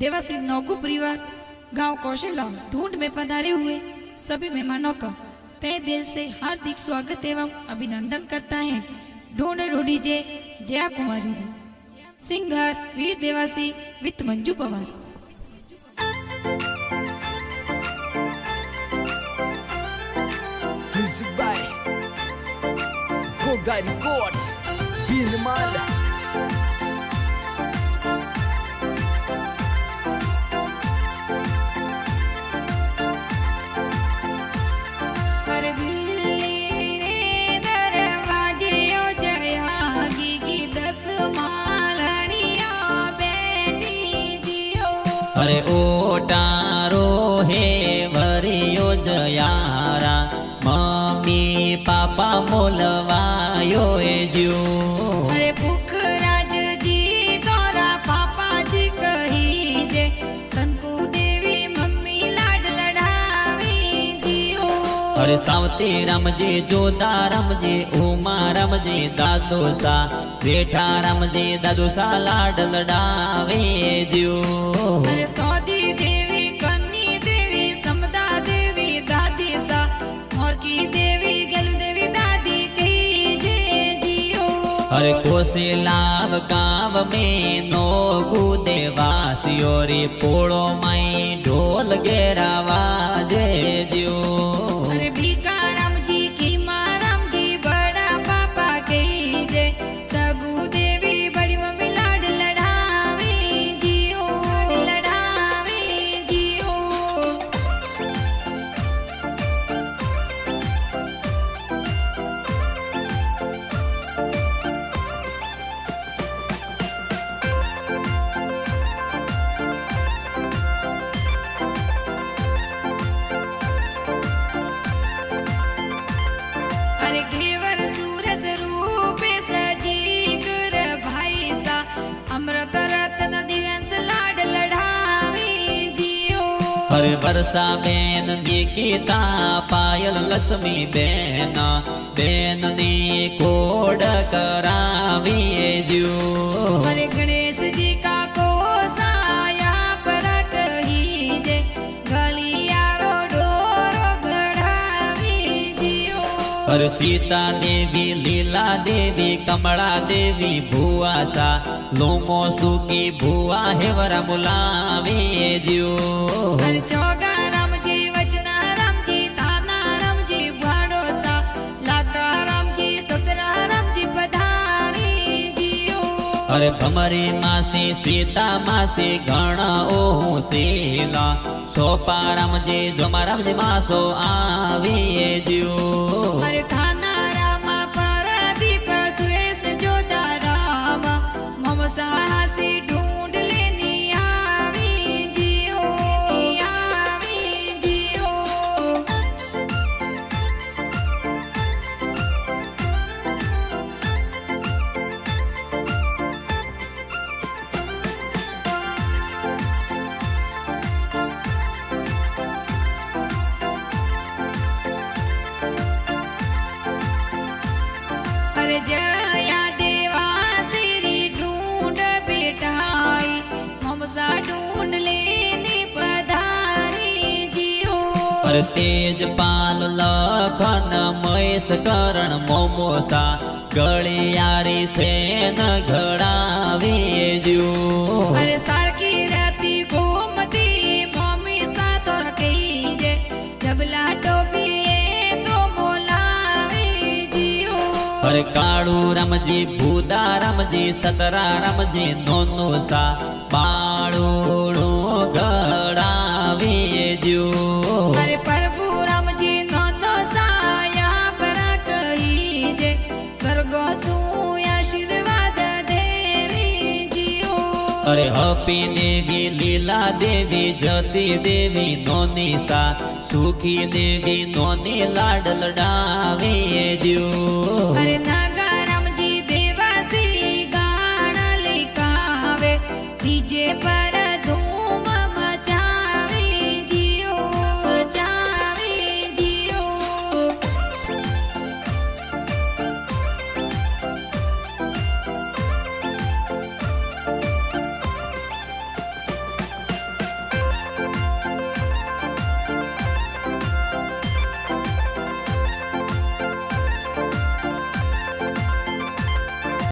देवासी नौकू परिवार गांव कौशला ढूंढ में पधारे हुए सभी मेहमानों का तहे दिल से हार्दिक स्वागत एवं अभिनंदन करता है ढूंढ रूढ़ी जे जया कुमारी सिंगर वीर देवासी वित्त Manju Pawar. Music by Goga Records, Vilman. अरे ओटारो हे वरियो जयारा मम्मी पापा मोलवायो ए ज्यो। अरे पुखराज जी तोरा पापा जी कही जे संकु देवी मम्मी लाड लड़ावी जियो। अरे सावती राम जी जोधा राम जी उमा राम जी दादो सा जेठा राम जी दादू सा लाड लड़ावे ज्यो। अरे सौदी देवी कन्नी देवी समदा देवी दादी सा और की देवी गलू देवी दादी कही जे जियो। अरे कोसिलाव गाँव में नोगु देवासियो रे पोड़ो माई ढोल गेरावा जे ज्यो। अरे भीकाराम जी खीमाराम जी बड़ा पापा कही जे सगु देवी बड़ी मम्मी लाड लड़ावे जियो लड़ावे जियो। अरे घेवर सूरस रूपे सजी कर भाई सा अमृत रत्न दिव्यांश लाड लड़ावे जियो। अरे वर्षा बेन निकिता पायल लक्ष्मी बेन बेन नी कोड करावी ज्यो। अरे गणेश जी का कोसाया पर कही जे गलियारो डोरो गढ़ावी जियो। अरे सीता देवी लीला देवी कमला देवी भुआ सा लोमो सुकी भुआ हेवरा मुलावे ज्यो। अरे चौगा राम जी वचना राम जी थाना राम जी भाड़ो सा लाका राम जी सतरा राम जी पधारी जियो। अरे भमरी मासी सीता मासी गण ओहू सीला सोपा राम जी जोमा राम जी मासो आवे ज्यो। अरे थाना राम परदीप सुरेश जोधा राम मम साहसी ढूंढ लेनी आवी जियो आवी जियो। अरे जया देवा सिरी ढूंढ बेटाई ममसा ढूंढ लेने पधारी जियो। अरे तेज पाल लखन महेश करण मोमोसा गलियारी सेन घड़ावे ज्यो। अरे सारकी राती गोमती मम्मी सा तोर कही जे जबला टोपी तो बोलावे जियो। अरे काड़ू राम जी भूदा राम जी सतरा राम जी नोनो सा बाळूड़ो गड़ावे ज्यो। अरे प्रभु राम जी नोनो साया पर कही जे स्वर्गो सु आशीर्वाद देवी जियो। अरे हपी देवी लीला देवी जती देवी नोनी सा सुखी देवी नोनी लाड लड़ावे ज्यो। अरे नागा राम जी देवासी गाना लिखावे डीजे पर